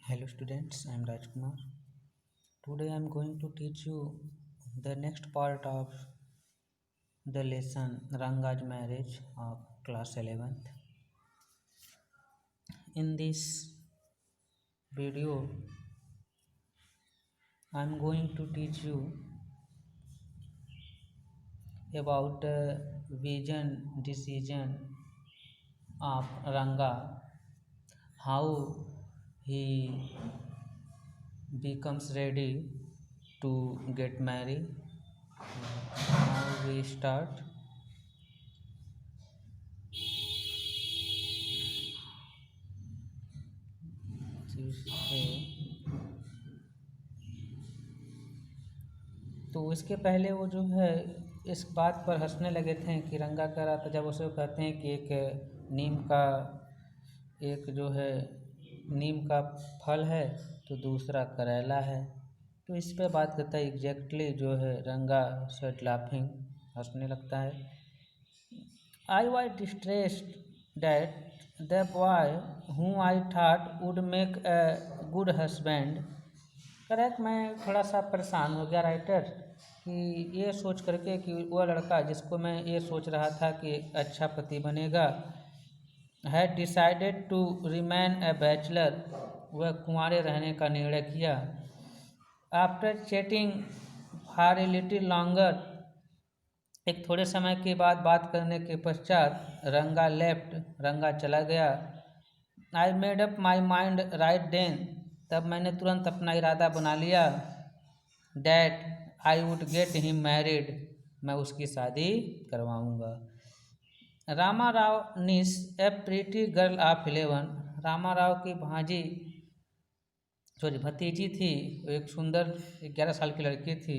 Hello students, I am Rajkumar. Today I am going to teach you the next part of the lesson Ranga's marriage of class 11th. In this video, I am going to teach you about the vision decision of Ranga, how he becomes ready to get married. Now we start. तो इसके पहले वो जो है इस बात पर हंसने लगे थे कि रंगा कह रहा था, जब उसे कहते हैं कि एक नीम का एक जो है नीम का फल है तो दूसरा करेला है। तो इस पे बात करता है एग्जैक्टली जो है रंगा सेड लाफिंग, हंसने लगता है। I was distressed that the boy who I thought would make a good husband. Correct, मैं थोड़ा सा परेशान हो गया राइटर कि ये सोच करके कि वह लड़का जिसको मैं ये सोच रहा था कि अच्छा पति बनेगा, had decided to remain a bachelor, वह कुंवारे रहने का निर्णय किया। After chatting for a little longer, एक थोड़े समय के बाद बात करने के पश्चात रंगा लेफ्ट, रंगा चला गया। I made up my mind right then, तब मैंने तुरंत अपना इरादा बना लिया। That I would get him married, मैं उसकी शादी करवाऊंगा। Rama Rao niece a pretty girl of 11, Rama Rao की भांजी भतीजी थी, एक सुंदर 11 साल की लड़की थी।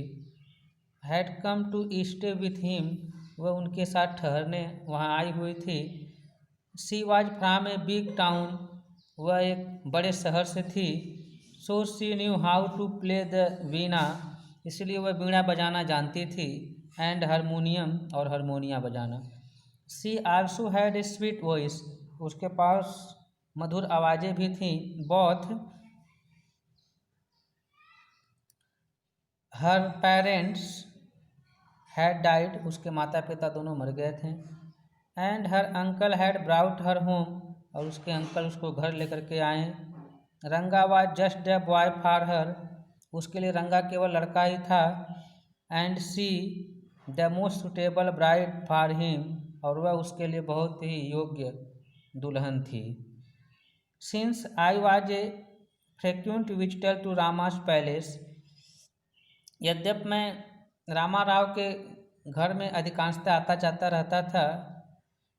Had come to stay with him, वह उनके साथ ठहरने वहाँ आई हुई थी। She was from a big town, वह एक बड़े शहर से थी। So she knew how to play the veena, इसलिए वह वीणा बजाना जानती थी। एंड हारमोनियम, और हारमोनिया बजाना। She also had a sweet voice, उसके पास मधुर आवाज़ें भी थीं। Both her parents had died, उसके माता पिता दोनों मर गए थे। And her uncle had brought her home, और उसके अंकल उसको घर लेकर के आए। रंगा was just the boy for her, उसके लिए रंगा केवल लड़का ही था। And see the most suitable bride for him, और वह उसके लिए बहुत ही योग्य दुल्हन थी। Since I was a frequent visitor to Rama's palace, यद्यप मैं रामा राव के घर में अधिकांशतः आता जाता रहता था।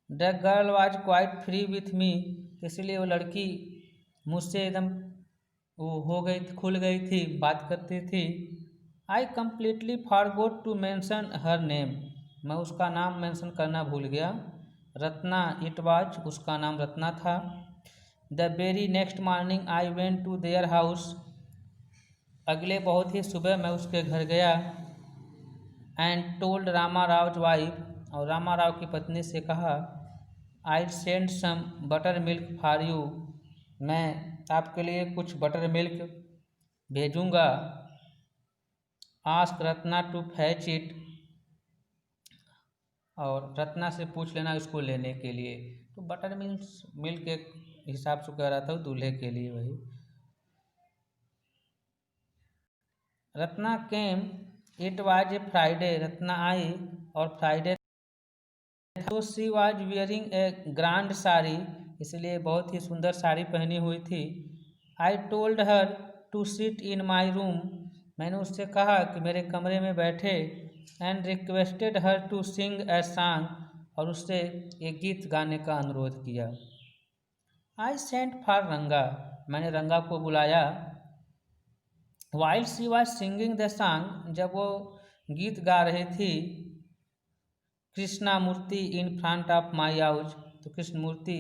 The girl was quite free with me, इसलिए वो लड़की मुझसे एकदम वो हो गई, खुल गई थी, बात करती थी। I completely forgot to mention her name, मैं उसका नाम मेंशन करना भूल गया। रत्ना इट वाज, उसका नाम रत्ना था। The very next morning I went to their house, अगले बहुत ही सुबह मैं उसके घर गया। And told Rama Rao wife, और रामा राव की पत्नी से कहा। I send some buttermilk for you, मैं आपके लिए कुछ बटर मिल्क भेजूँगा। Ask Ratna to fetch it, और रत्ना से पूछ लेना इसको लेने के लिए। तो बटर मिल्क एक हिसाब से कह रहा था दूल्हे के लिए वही। Ratna came, it was a Friday, Ratna आई और फ्राइडे। तो she was wearing a grand sari, इसलिए बहुत ही सुंदर साड़ी पहनी हुई थी। I told her to sit in my room, मैंने उससे कहा कि मेरे कमरे में बैठे। And requested her to sing a song, और उससे एक गीत गाने का अनुरोध किया। आई सेंट फॉर रंगा, मैंने रंगा को बुलाया। While she was singing the song, जब वो गीत गा रही थी। कृष्णा मूर्ति इन फ्रंट ऑफ माई आउज, तो कृष्ण मूर्ति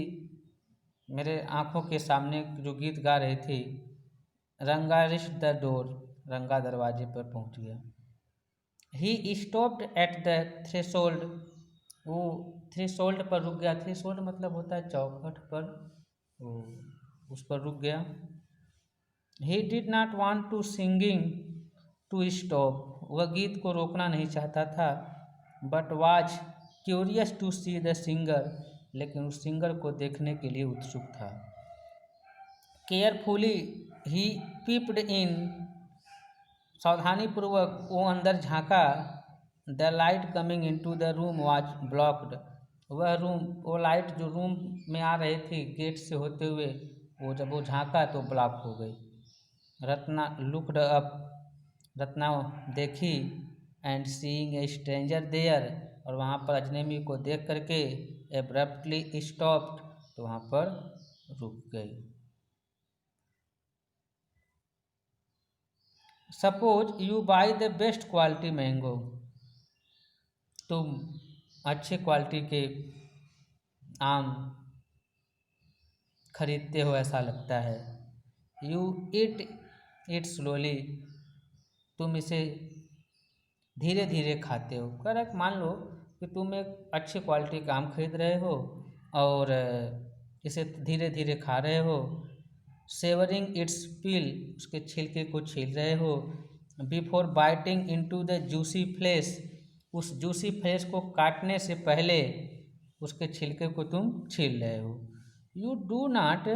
मेरे आँखों के सामने जो गीत गा रही थी। रंगा रिच्ड द डोर, रंगा दरवाजे पर पहुंच गया। He stopped at the threshold, वो थ्रेशोल्ड पर रुक गया। थ्रेशोल्ड मतलब होता है चौखट पर, वो उस पर रुक गया। He did not want to singing to stop, वह गीत को रोकना नहीं चाहता था। But was curious to see the singer, लेकिन उस सिंगर को देखने के लिए उत्सुक था। केयरफुली ही पीप्ड इन, सावधानीपूर्वक वो अंदर झांका। The light coming into the room was blocked, वो लाइट जो रूम में आ रही थी गेट से होते हुए, वो जब वो झांका तो ब्लॉक हो गई। रत्ना लुक्ड अप, रत्ना देखी। And seeing a stranger there, और वहाँ पर अजनबी को देख करके एब्रप्टली स्टॉप्ड, तो वहाँ पर रुक गई। Suppose you by the best quality mango, तुम अच्छे क्वालिटी के आम खरीदते हो ऐसा लगता है। यू ईट इट स्लोली, तुम इसे धीरे धीरे खाते हो। करेक्ट, मान लो कि तुम एक अच्छी क्वालिटी का आम खरीद रहे हो और इसे धीरे धीरे खा रहे हो। सेवरिंग इट्स पील, उसके छिलके को छील रहे हो। Before biting into the juicy flesh, उस जूसी फ्लेश को काटने से पहले उसके छिलके को तुम छील रहे हो। You do not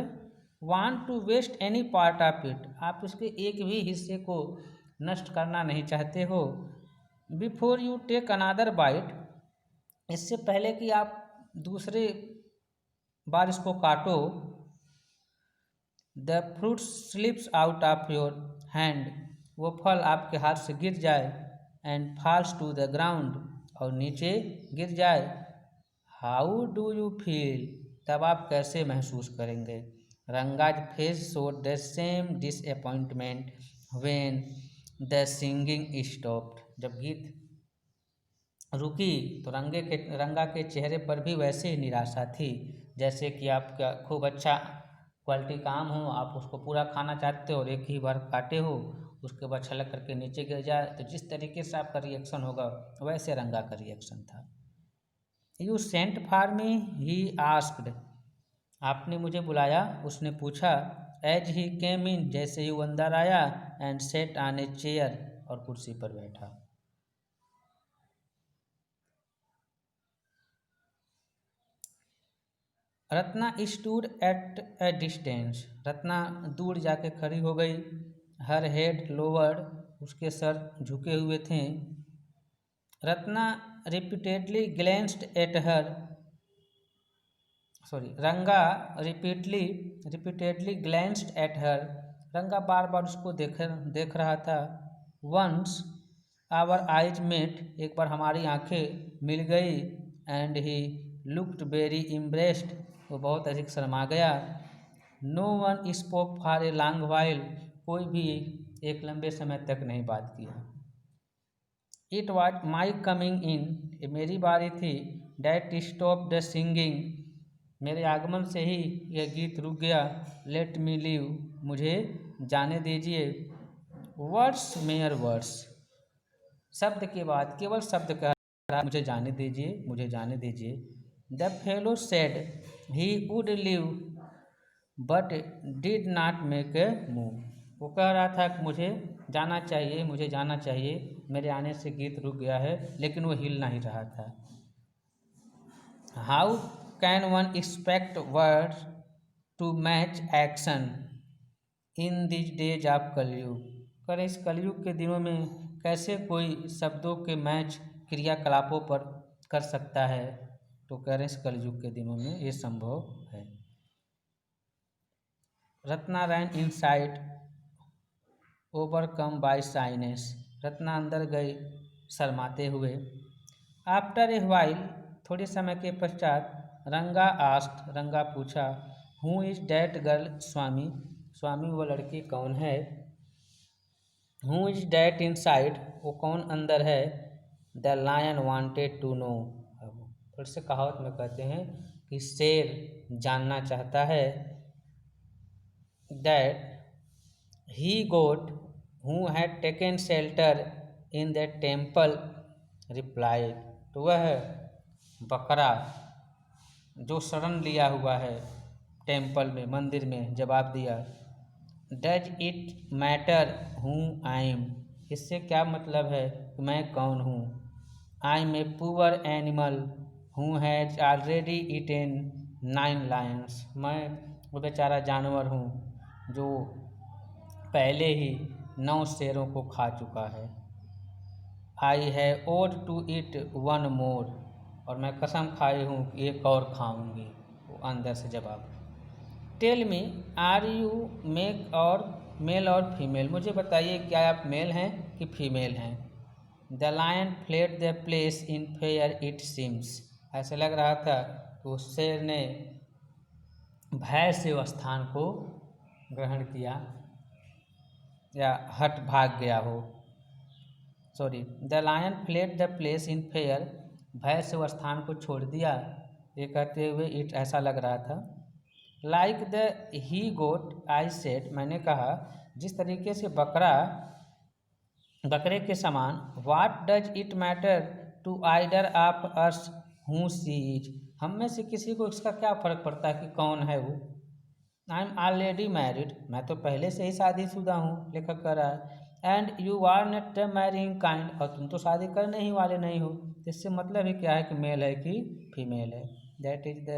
want to waste any part of it, आप उसके एक भी हिस्से को नष्ट करना नहीं चाहते हो। Before you take another bite, इससे पहले कि आप दूसरे बार इसको काटो। The fruit slips out of your hand, वो फल आपके हाथ से गिर जाए। And falls to the ground, और नीचे गिर जाए। हाउ डू यू फील, तब आप कैसे महसूस करेंगे। Ranga's face showed the same disappointment when the singing stopped, जब गीत रुकी तो रंगा के चेहरे पर भी वैसे ही निराशा थी, जैसे कि आपका खूब अच्छा क्वालिटी का आम हो, आप उसको पूरा खाना चाहते हो और एक ही बार काटे हो, उसके बाद छलक करके नीचे गिर जाए, तो जिस तरीके से आपका रिएक्शन होगा वैसे रंगा का रिएक्शन था। You sent for me, he asked, आपने मुझे बुलाया, उसने पूछा। एज ही केम इन, जैसे ही वो अंदर आया। And set on a chair, और कुर्सी पर बैठा। Ratna stood at A distance, Ratna दूर जाके खड़ी हो गई। हर हेड लोवर्ड, उसके सर झुके हुए थे। रत्ना रिपीटेडली ग्लेंस्ड एट हर, रंगा रिपीटेडली ग्लेंस्ड एट हर, रंगा बार बार उसको देख रहा था। वंस आवर आइज मेट, एक बार हमारी आंखें मिल गई। And he looked very impressed, वो बहुत अधिक शर्मा गया। No one spoke for a long while, कोई भी एक लंबे समय तक नहीं बात किया। It was my coming in, ये मेरी बारी थी। डैट स्टॉप द सिंगिंग, मेरे आगमन से ही यह गीत रुक गया। लेट मी लीव, मुझे जाने दीजिए। वर्ड्स मेयर वर्ड्स, शब्द के बाद केवल शब्द कह रहा, मुझे जाने दीजिए, मुझे जाने दीजिए। The fellow said he would leave but did not make a move, वो कह रहा था कि मुझे जाना चाहिए, मुझे जाना चाहिए, मेरे आने से गीत रुक गया है, लेकिन वो हिल नहीं रहा था। How can one expect words to match action in this days of Kalyug, पर इस कलयुग के दिनों में कैसे कोई शब्दों के मैच क्रियाकलापों पर कर सकता है, तो कह रहे इस कलयुग के दिनों में ये संभव है। Ratna ran inside overcome by shyness, Ratna अंदर गई शर्माते हुए। आफ्टर ए व्हाइल, थोड़े समय के पश्चात। रंगा आस्क्ड, रंगा पूछा। हु इज डैट गर्ल स्वामी, स्वामी वो लड़की कौन है। हु इज डैट इनसाइड, वो कौन अंदर है। The lion wanted to know, फिर से कहावत में कहते हैं कि शेर जानना चाहता है। That he goat who had taken shelter in the temple replied, तो वह बकरा जो शरण लिया हुआ है टेम्पल में, मंदिर में, जवाब दिया। डज इट मैटर हूँ आई एम, इससे क्या मतलब है कि मैं कौन हूँ। I am a poor animal हूँ हैज ऑलरेडी ईटेन 9 लायंस, मैं वो बेचारा जानवर हूँ जो पहले ही 9 शेरों को खा चुका है। आई है ओड टू इट 1 मोर, और मैं कसम खाई हूँ कि एक और खाऊंगी, वो अंदर से जवाब। Tell me are you male और मेल और फीमेल, मुझे बताइए क्या आप मेल हैं कि फीमेल हैं। The lion fled the place in fear it seems, ऐसे लग रहा था कि उस शेर ने भय से उस स्थान को ग्रहण किया या हट भाग गया हो। Sorry, the lion fled the place in fear, भय से वह स्थान को छोड़ दिया, ये कहते हुए इट ऐसा लग रहा था। Like the he goat I said, मैंने कहा जिस तरीके से बकरे के समान। What does it matter to either of us who she is, हम में से किसी को इसका क्या फ़र्क पड़ता है कि कौन है वो। आई एम ऑलरेडी मैरिड, मैं तो पहले से ही शादीशुदा हूँ, लेखक कह रहा है। And you are not the marrying kind, और तुम तो शादी करने ही वाले नहीं हो। इससे मतलब ही क्या है कि मेल है कि फीमेल है। That is the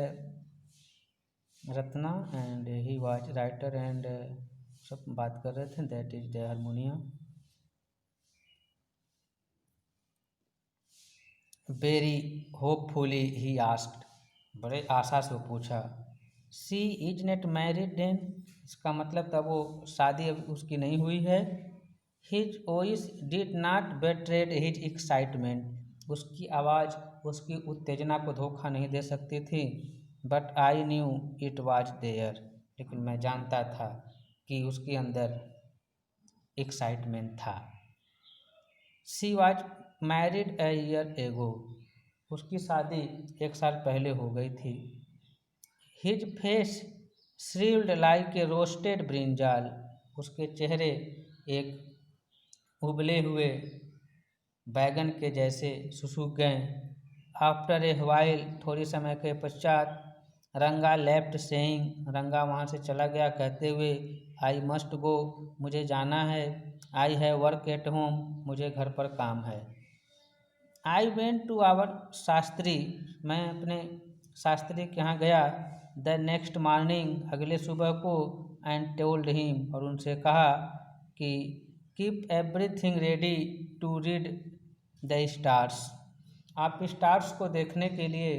Ratna and he was writer and सब बात कर रहे थे। That is the harmonium. Very hopefully he asked, बड़े आशा से पूछा। She is not married then, इसका मतलब तब वो शादी अभी उसकी नहीं हुई है। His voice did not betrayed his excitement, उसकी आवाज़ उसकी उत्तेजना को धोखा नहीं दे सकती थी। But I knew it was there, लेकिन मैं जानता था कि उसके अंदर एक्साइटमेंट था। She was married a year ago, उसकी शादी 1 साल पहले हो गई थी। His face shrivelled like a roasted brinjal, उसके चेहरे एक उबले हुए बैगन के जैसे सुसूख गए। आफ्टर ए व्हाइल, थोड़ी समय के पश्चात। रंगा लेफ्ट सेइंग, रंगा वहाँ से चला गया कहते हुए आई मस्ट गो, मुझे जाना है। I have work at home, मुझे घर पर काम है। I went to our Shastri, मैं अपने शास्त्री के यहाँ गया। द नेक्स्ट मॉर्निंग, अगले सुबह को। एंड टोल्ड हिम, और उनसे कहा कि keep everything ready to read the stars, आप स्टार्स को देखने के लिए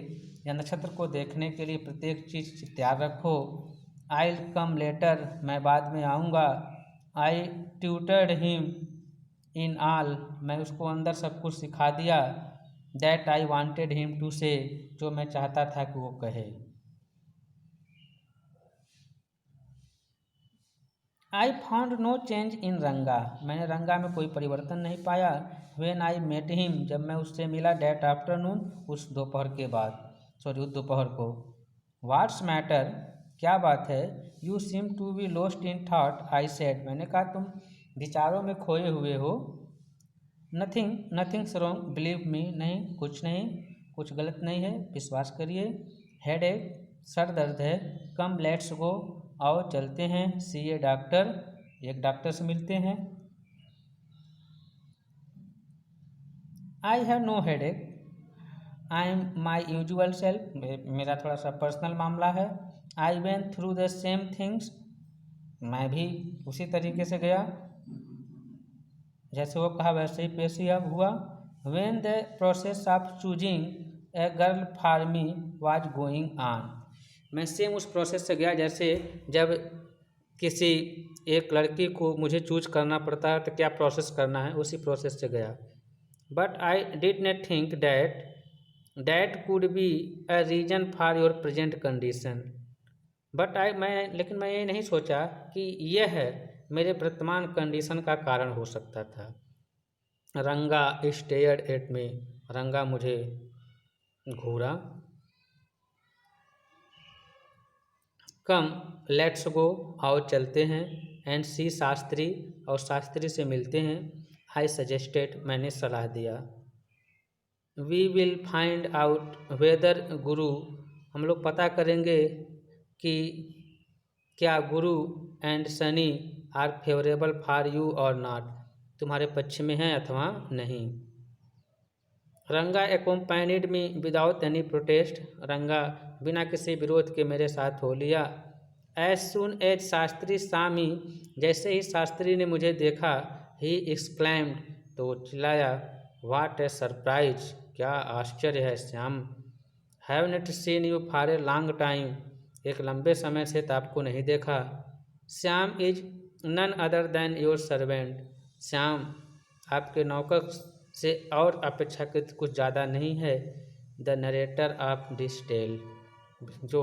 या नक्षत्र को देखने के लिए प्रत्येक चीज़ तैयार रखो। आई विल कम लेटर, मैं बाद में आऊँगा। I tutored him in all, मैं उसको अंदर सब कुछ सिखा दिया। That I wanted him to say, जो मैं चाहता था कि वो कहे। I found no change in Ranga, मैंने रंगा में कोई परिवर्तन नहीं पाया। व्हेन आई मेट हिम, जब मैं उससे मिला। डैट आफ्टरनून, उस दोपहर के बाद, सॉरी उस दोपहर को। व्हाट्स मैटर, क्या बात है। You seem to be lost in thought, I said, मैंने कहा तुम विचारों में खोए हुए हो। Nothing nothing's wrong, believe me, नहीं कुछ नहीं, कुछ गलत नहीं है, विश्वास करिए। हेड एक, सर दर्द है। कम लेट्स गो, आओ चलते हैं। सी ए डॉक्टर, एक डॉक्टर से मिलते हैं। आई हैव नो हेड एक, I am my usual self, मेरा थोड़ा सा पर्सनल मामला है। I went through the same things, मैं भी उसी तरीके से गया जैसे वो कहा वैसे ही पेश ही अब हुआ। When the process of choosing a girl for me was going on, मैं सेम उस प्रोसेस से गया जैसे जब किसी एक लड़की को मुझे चूज करना पड़ता है तो क्या प्रोसेस करना है, उसी प्रोसेस से गया। But I did not think that could be a reason for your present condition, लेकिन मैं ये नहीं सोचा कि यह है मेरे वर्तमान कंडीशन का कारण हो सकता था। रंगा स्टेयर्ड एट मी, रंगा मुझे घूरा। कम लेट्स गो, आओ चलते हैं। एंड सी शास्त्री, और शास्त्री से मिलते हैं। आई सजेस्टेड, मैंने सलाह दिया। We will find out whether Guru, हम लोग पता करेंगे कि क्या Guru and Shani are favourable for you और नॉट, तुम्हारे पक्ष में हैं अथवा नहीं। Ranga accompanied me without any protest, Ranga बिना किसी विरोध के मेरे साथ हो लिया। As soon as Shastri saw me, जैसे ही शास्त्री ने मुझे देखा, ही एक्सक्लेम्ड, तो वो चिल्लाया, व्हाट ए सरप्राइज, क्या आश्चर्य है Shyam. Have not seen you for a long time, एक लंबे समय से तो आपको नहीं देखा। Shyam is none other than your servant, Shyam आपके नौकर से और अपेक्षाकृत कुछ ज़्यादा नहीं है। The narrator of this tale, जो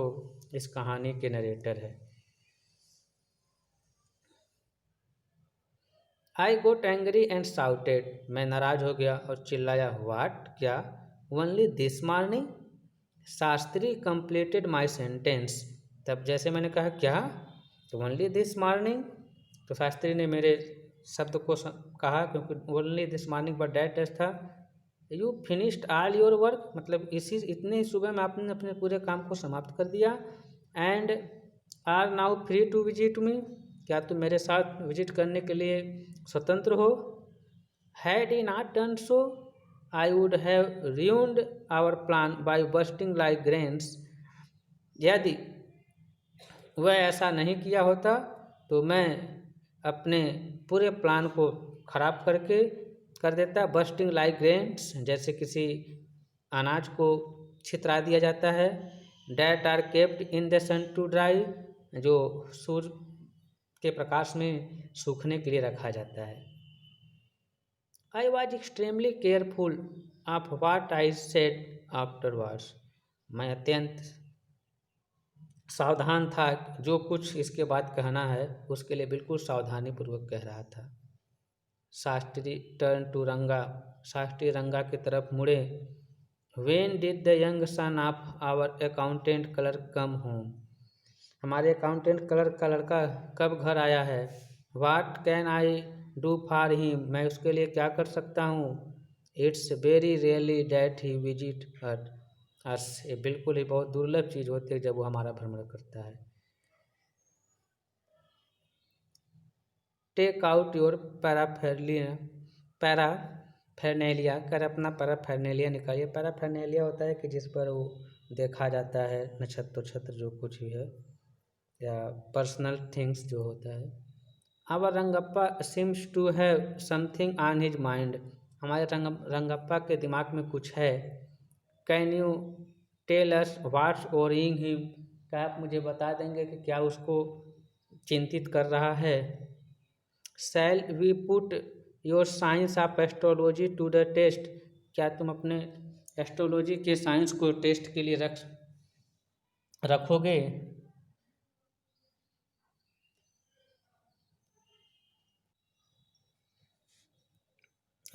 इस कहानी के नरेटर है। I got angry and shouted, मैं नाराज हो गया और चिल्लाया, व्हाट, क्या। Only this morning, Shastri completed my sentence, तब जैसे मैंने कहा क्या, तो ओनली दिस मॉर्निंग, तो शास्त्री ने मेरे शब्द को कहा, क्योंकि ओनली दिस मॉर्निंग पर डैट टेस्ट था। You finished all your work, मतलब इतने ही सुबह में आपने अपने पूरे काम को समाप्त कर दिया। And are now free to visit me, क्या तुम मेरे साथ विजिट करने के लिए स्वतंत्र हो। Had he not done so, I would have ruined our plan by bursting like grains, यदि वह ऐसा नहीं किया होता तो मैं अपने पूरे प्लान को खराब कर देता। बस्टिंग लाइक ग्रेन्स, जैसे किसी अनाज को छितरा दिया जाता है। That are kept in the sun to dry, जो सूर्य के प्रकाश में सूखने के लिए रखा जाता है। I was extremely careful of what I said afterwards, मैं अत्यंत सावधान था, जो कुछ इसके बाद कहना है उसके लिए बिल्कुल सावधानी पूर्वक कह रहा था। शास्त्री टर्न टू रंगा, शास्त्री रंगा की तरफ मुड़े। When did the young son of our accountant clerk come home, हमारे अकाउंटेंट क्लर्क का लड़का कब घर आया है। What can I do for him, मैं उसके लिए क्या कर सकता हूँ। It's very really that he visit us, ये बिल्कुल ही बहुत दुर्लभ चीज़ होती है जब वो हमारा भ्रमण करता है। टेक आउट योर पैराफेरनेलिया, कर अपना पैराफेरनेलिया निकालिए। पैराफेरनेलिया होता है कि जिस पर वो देखा जाता है, नक्षत्र जो कुछ भी है, या पर्सनल थिंग्स जो होता है। Our Rangappa seems to have something on his mind, हमारे रंगप्पा के दिमाग में कुछ है। Can you tell us what's worrying him, क्या आप मुझे बता देंगे कि क्या उसको चिंतित कर रहा है। Shall we put your science of astrology to the test, क्या तुम अपने एस्ट्रोलॉजी के साइंस को टेस्ट के लिए रखोगे।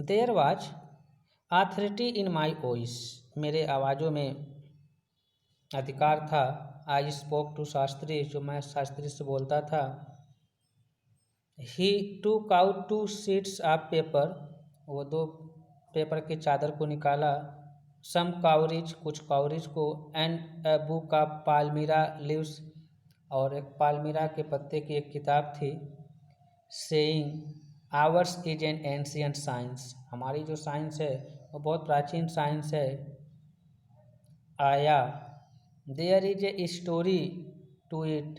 There was authority in my voice, मेरे आवाज़ों में अधिकार था। आई स्पोक टू शास्त्री, जो मैं शास्त्री से बोलता था। ही टूक आउट 2 शीट्स ऑफ पेपर, वो 2 पेपर की चादर को निकाला। सम काउरीज, कुछ काउरीज को। And a book of palmyra leaves, और एक पालमीरा के पत्ते की एक किताब थी। Saying ours is an ancient science, हमारी जो साइंस है वो बहुत प्राचीन साइंस है। आया there is a story to it,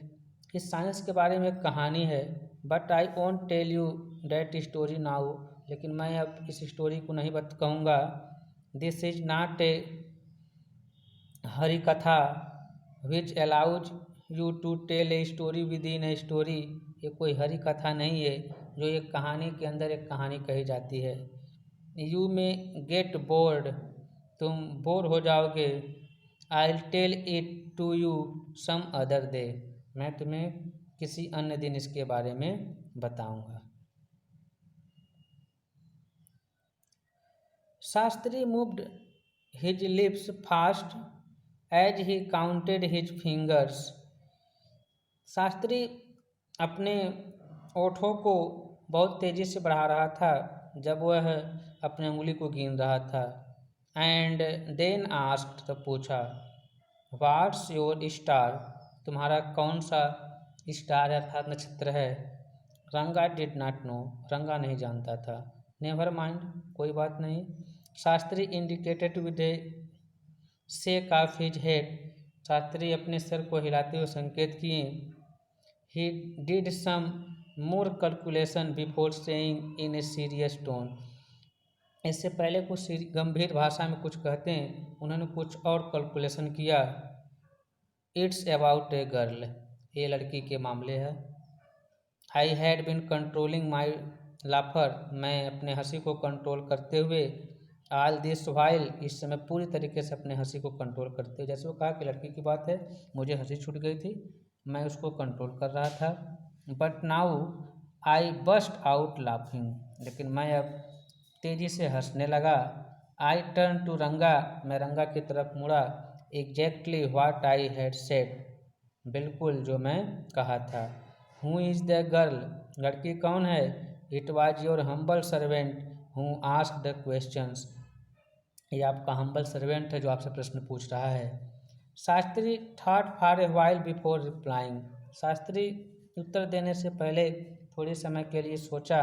इस साइंस के बारे में एक कहानी है। But I won't tell you that story now, लेकिन मैं अब इस स्टोरी को नहीं कहूँगा। This is not a Harikatha which allows you to tell a story within a story, ये कोई हरी कथा नहीं है जो एक कहानी के अंदर एक कहानी कही जाती है। यू में गेट बोर्ड, तुम बोर हो जाओगे। I tell it to you some other day, मैं तुम्हें किसी अन्य दिन इसके बारे में बताऊंगा। Shastri moved his lips fast as he counted his fingers, Shastri अपने ओठों को बहुत तेज़ी से बढ़ा रहा था जब वह अपने उंगली को गिन रहा था। एंड देन आस्क्ड, तब पूछा, व्हाट्स योर स्टार, तुम्हारा कौन सा स्टार अर्थात नक्षत्र है। रंगा डिड नॉट नो, रंगा नहीं जानता था। नेवर माइंड, कोई बात नहीं। Shastri indicated with a shake of his head, Shastri अपने सर को हिलाते हुए संकेत किए। He did some more calculation before saying in a serious tone, इससे पहले कुछ गंभीर भाषा में कुछ कहते हैं उन्होंने कुछ और कैलकुलेशन किया। इट्स अबाउट ए गर्ल, ये लड़की के मामले है। I had been controlling my लाफर, मैं अपने हंसी को कंट्रोल करते हुए, ऑल दिस वाइल, इस समय पूरी तरीके से अपने हंसी को कंट्रोल करते हुए, जैसे वो कहा कि लड़की की बात है, मुझे हंसी छूट गई थी, मैं उसको कंट्रोल कर रहा था। But now I burst out laughing, लेकिन मैं अब तेजी से हंसने लगा। आई टर्न टू रंगा, मैं रंगा की तरफ मुड़ा। Exactly what I had said, बिल्कुल जो मैं कहा था। हु इज़ द गर्ल, लड़की कौन है। It was your humble servant who ask the questions, ये आपका हम्बल सर्वेंट है जो आपसे प्रश्न पूछ रहा है। Shastri thought for a while before replying, Shastri उत्तर देने से पहले थोड़ी समय के लिए सोचा।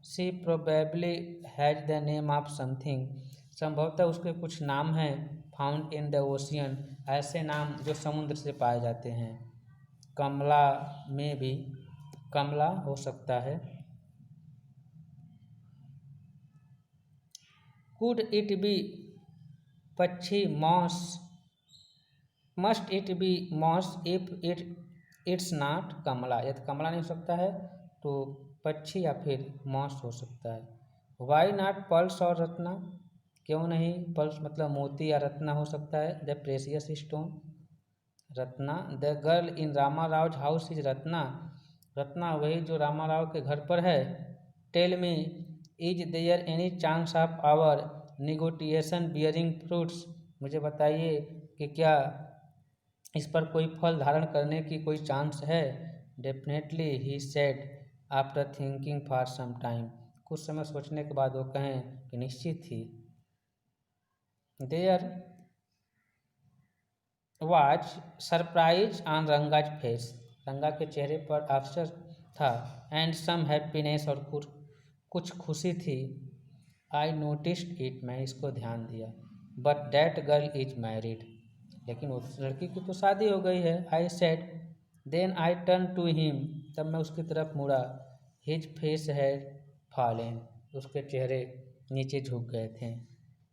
She probably has the name of something, संभवतः उसके कुछ नाम हैं। फाउंड इन द ओशियन, ऐसे नाम जो समुद्र से पाए जाते हैं। कमला में भी, कमला हो सकता है। कुड इट बी पक्षी, moss, must it be moss if it's not Kamala, यदि कमला नहीं हो सकता है तो पक्षी या फिर मॉस हो सकता है। वाई नॉट पल्स और रत्ना, क्यों नहीं पल्स मतलब मोती या रत्ना हो सकता है। The precious stone, Ratna. The girl in Rama Rao house is Ratna, Ratna वही जो रामा राव के घर पर है। Tell me, is there any chance of our negotiation bearing fruits, मुझे बताइए कि क्या इस पर कोई फल धारण करने की कोई चांस है। Definitely he said after thinking for some time, कुछ समय सोचने के बाद वो कहें कि निश्चित ही। There was surprise on Ranga's face, Ranga के चेहरे पर आश्चर्य था। एंड सम हैप्पीनेस, और कुछ खुशी थी। आई नोटिस्ड इट, मैं इसको ध्यान दिया। But that girl is married, लेकिन उस लड़की की तो शादी हो गई है। I said, then I turn to him, तब मैं उसकी तरफ मुड़ा। हिज फेस हैड फॉलन, उसके चेहरे नीचे झुक गए थे।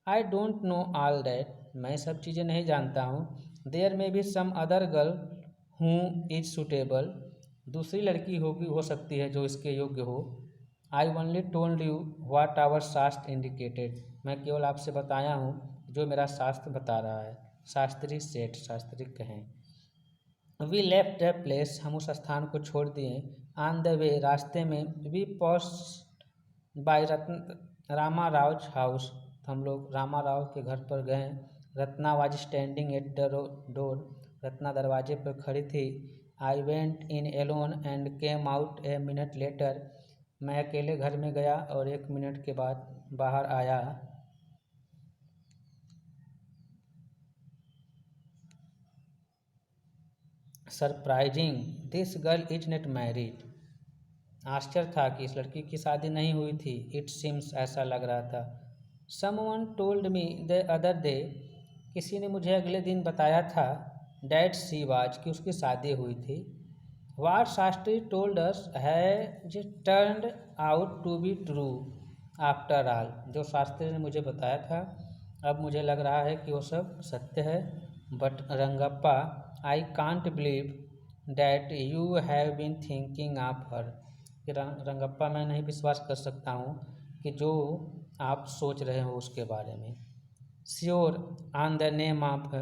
I don't know all that, मैं सब चीज़ें नहीं जानता हूँ। There may be some other girl who is suitable, दूसरी लड़की होगी, हो सकती है जो इसके योग्य हो। I only told you what our shastra indicated, मैं केवल आपसे बताया हूँ जो मेरा शास्त्र बता रहा है। शास्त्री सेठ, शास्त्री कहें। वी लेफ्ट द प्लेस, हम उस स्थान को छोड़ दिए। ऑन द वे, रास्ते में। We passed by Rama Rao house, हम लोग रामा राव के घर पर गए। Ratna was standing at the door, Ratna दरवाजे पर खड़ी थी। I went in alone and came out a minute later, मैं अकेले घर में गया और 1 मिनट के बाद बाहर आया। Surprising, this girl is not married, आश्चर्य था कि इस लड़की की शादी नहीं हुई थी। इट सीम्स, ऐसा लग रहा था। Someone told me the other day, किसी ने मुझे अगले दिन बताया था। डैट शी वाज, कि उसकी शादी हुई थी। What Shastri told us has turned out to be true after all, जो शास्त्री ने मुझे बताया था अब मुझे लग रहा है कि वो सब सत्य है। But Rangappa, I can't believe that you have been thinking of her, Rangappa मैं नहीं विश्वास कर सकता हूँ कि जो आप सोच रहे हो उसके बारे में। Sure on the name of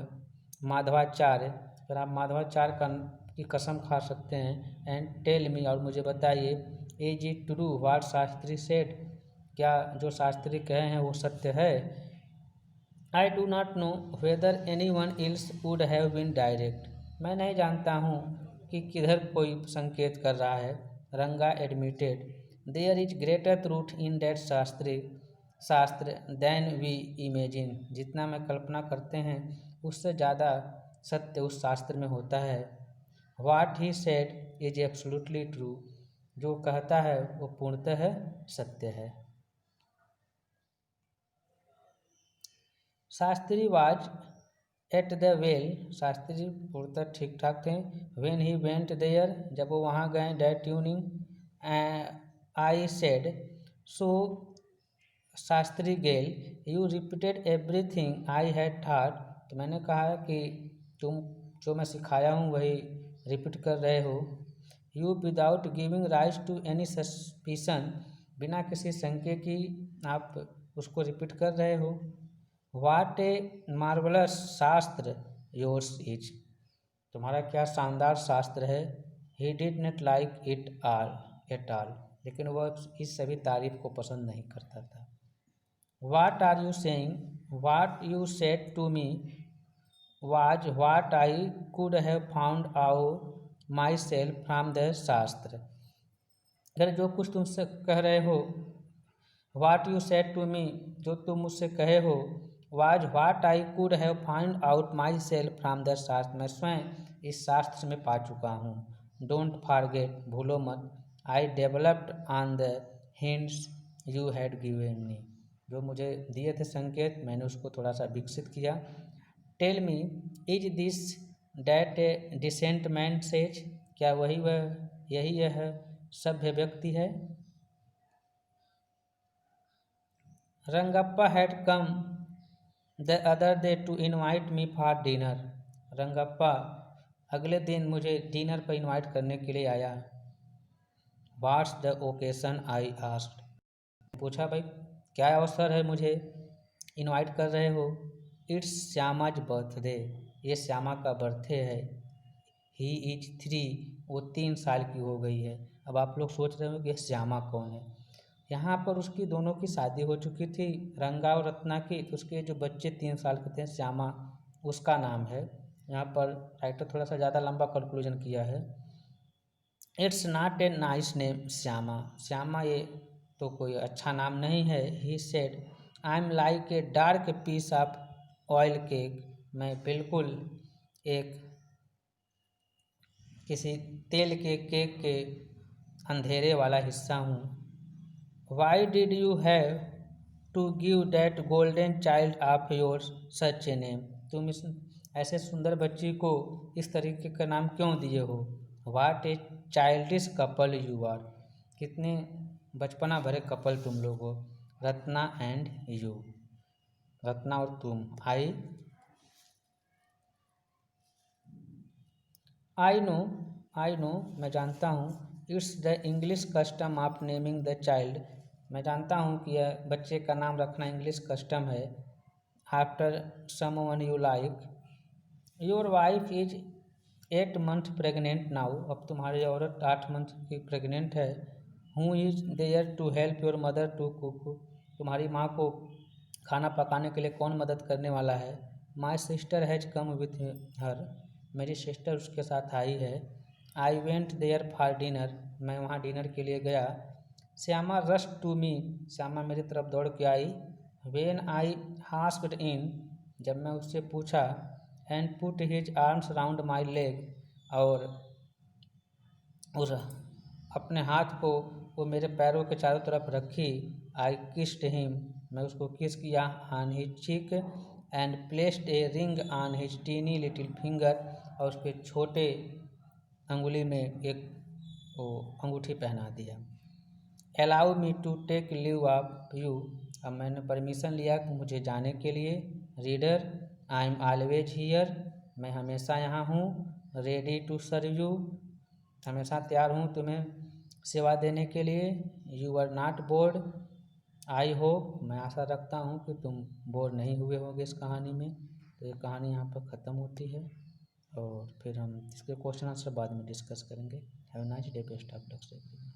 Madhvacharya, अगर आप माधवाचार्य की कसम खा सकते हैं। एंड टेल मी, और मुझे बताइए, is it true what Shastri said, क्या जो शास्त्री कहे हैं वो सत्य है। I do not know whether anyone else would have been direct, मैं नहीं जानता हूँ कि किधर कोई संकेत कर रहा है। Ranga admitted, there is greater truth in that shastra than we imagine, जितना मैं कल्पना करते हैं उससे ज़्यादा सत्य उस शास्त्र में होता है। What he said is absolutely true, जो कहता है वो पूर्णतः सत्य है। Shastri was at the well, Shastri पूर्णतः ठीक ठाक थे। व्हेन ही वेंट देयर, जब वो वहाँ गए। That tuning I said, so Shastri गेल, you repeated everything I had thought, तो मैंने कहा कि तुम जो मैं सिखाया हूँ वही रिपीट कर रहे हो। You without giving rise to any suspicion, बिना किसी शंके की आप उसको रिपीट कर रहे हो। व्हाट ए मार्वलस शास्त्र योर्स इज, तुम्हारा क्या शानदार शास्त्र है। ही did not like it all at all, लेकिन वह इस सभी तारीफ को पसंद नहीं करता था। What are you saying, what you said to me was what I could have found out myself from the shastra, अगर जो कुछ तुमसे कह रहे हो, what you said to me, जो तुम मुझसे कहे हो, was what I could have find out myself from the shastra, मैं स्वयं इस शास्त्र में पा चुका हूँ। डोंट फॉरगेट, भूलो मत, I developed on the hints you had given me, जो मुझे दिए थे संकेत मैंने उसको थोड़ा सा विकसित किया। Tell me, is this that a decent man says, क्या यही यह सभ्य व्यक्ति है। Rangappa had come the other day to invite me for dinner, Rangappa अगले दिन मुझे डिनर पर इनवाइट करने के लिए आया। What's the occasion I asked, पूछा भाई क्या अवसर है मुझे इनवाइट कर रहे हो। इट्स श्यामाज बर्थडे, ये श्यामा का बर्थडे है। ही इज 3, वो 3 साल की हो गई है। अब आप लोग सोच रहे हो कि श्यामा कौन है। यहाँ पर उसकी दोनों की शादी हो चुकी थी, रंगा और रत्ना की, तो उसके जो बच्चे 3 साल के थे, श्यामा उसका नाम है। यहाँ पर राइटर थोड़ा सा ज़्यादा लंबा कंक्लूजन किया है। It's not a nice name Shyama, Shyama ये तो कोई अच्छा नाम नहीं है। He said, I am like a dark piece of oil cake, मैं बिल्कुल एक किसी तेल के केक के अंधेरे वाला हिस्सा हूँ। Why did you have to give that golden child of yours such a name, तुम इस ऐसे सुंदर बच्ची को इस तरीके का नाम क्यों दिए हो। वाट ए चाइल्डिश कपल यू आर, कितने बचपना भरे कपल तुम लोग हो। रत्ना एंड यू, रत्ना और तुम। आई नो, मैं जानता हूँ। It's the English custom of naming the child, मैं जानता हूँ कि यह बच्चे का नाम रखना इंग्लिश कस्टम है। After someone you like, your wife is 8 month pregnant now, अब तुम्हारी औरत 8 month की प्रेग्नेंट है। Who is there to help your mother to cook, तुम्हारी माँ को खाना पकाने के लिए कौन मदद करने वाला है। My sister has come with her, मेरी सिस्टर उसके साथ आई है। I went there for dinner, मैं वहाँ डिनर के लिए गया। Shyama rush to me, Shyama मेरी तरफ दौड़ के आई। वेन आई हास्क्ड इन, जब मैं उससे पूछा। And put his arms round my leg, और उस अपने हाथ को वो मेरे पैरों के चारों तरफ रखी। आई किस्ड हिम, मैं उसको किस किया। On his cheek and placed a ring on his tiny little finger, और उसके छोटे अंगुली में एक वो अंगूठी पहना दिया। Allow me to take leave of you, अब मैंने परमिशन लिया कि मुझे जाने के लिए। Reader, I am always here, मैं हमेशा यहाँ हूँ। रेडी टू सर्व यू, हमेशा तैयार हूँ तुम्हें सेवा देने के लिए। You are not bored, I hope, मैं आशा रखता हूँ कि तुम बोर नहीं हुए होगे इस कहानी में। तो ये कहानी यहाँ पर ख़त्म होती है, और फिर हम इसके क्वेश्चन आंसर बाद में डिस्कस करेंगे। Have a nice day, best of luck.